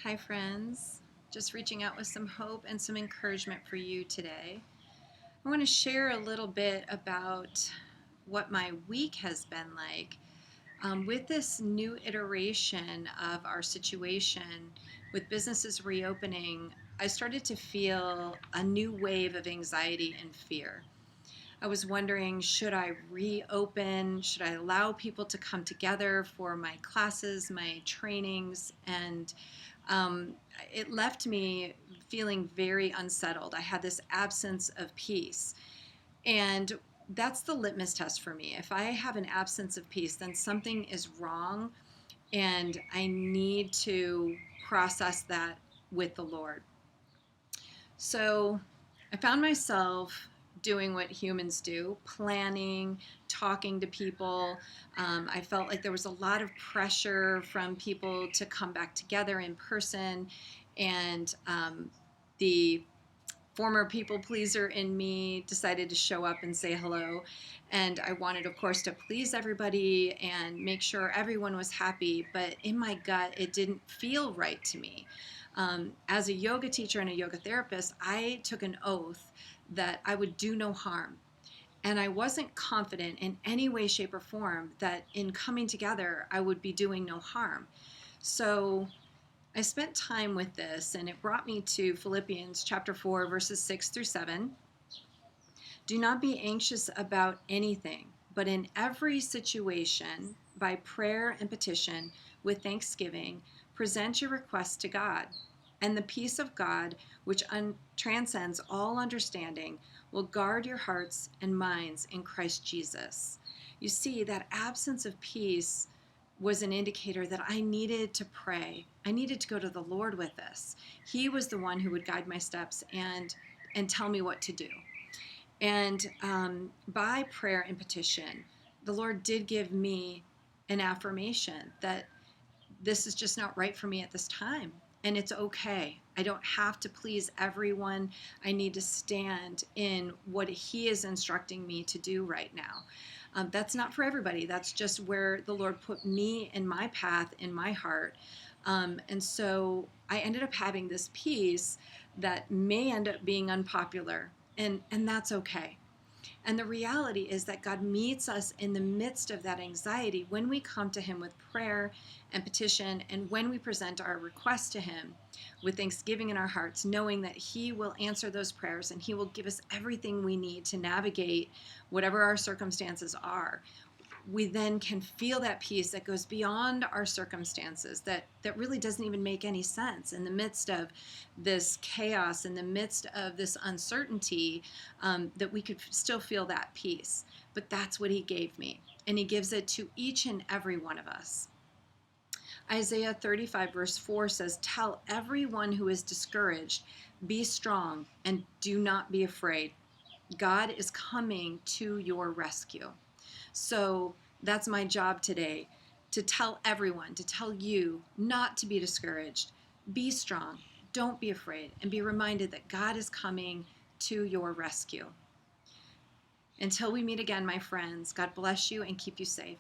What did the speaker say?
Hi, friends. Just reaching out with some hope and some encouragement for you today. I want to share a little bit about what my week has been like. With this new iteration of our situation with businesses reopening, I started to feel a new wave of anxiety and fear. I was wondering, should I reopen? Should I allow people to come together for my classes, my trainings? And um, it left me feeling very unsettled. I had this absence of peace. And that's the litmus test for me. If I have an absence of peace, then something is wrong, and I need to process that with the Lord. So I found myself doing what humans do, planning, talking to people. I felt like there was a lot of pressure from people to come back together in person. And the former people pleaser in me decided to show up and say hello. And I wanted, of course, to please everybody and make sure everyone was happy. But in my gut, it didn't feel right to me. As a yoga teacher and a yoga therapist, I took an oath that I would do no harm. And I wasn't confident in any way, shape, or form that in coming together, I would be doing no harm. So I spent time with this, and it brought me to Philippians chapter 4, verses 6 through 7. Do not be anxious about anything, but in every situation, by prayer and petition, with thanksgiving, present your requests to God. And the peace of God, which transcends all understanding, will guard your hearts and minds in Christ Jesus. You see, that absence of peace was an indicator that I needed to pray. I needed to go to the Lord with this. He was the one who would guide my steps and tell me what to do. And by prayer and petition, the Lord did give me an affirmation that this is just not right for me at this time. And it's okay. I don't have to please everyone. I need to stand in what He is instructing me to do right now. That's not for everybody. That's just where the Lord put me in my path, in my heart. And so I ended up having this peace that may end up being unpopular, and that's okay. And the reality is that God meets us in the midst of that anxiety when we come to Him with prayer and petition, and when we present our requests to Him with thanksgiving in our hearts, knowing that He will answer those prayers and He will give us everything we need to navigate whatever our circumstances are. We then can feel that peace that goes beyond our circumstances, that really doesn't even make any sense in the midst of this chaos, in the midst of this uncertainty, that we could still feel that peace. But that's what He gave me, and He gives it to each and every one of us. Isaiah 35 verse 4 says, "Tell everyone who is discouraged, be strong and do not be afraid. God is coming to your rescue." So that's my job today, to tell everyone, to tell you not to be discouraged. Be strong, don't be afraid, and be reminded that God is coming to your rescue. Until we meet again, my friends, God bless you and keep you safe.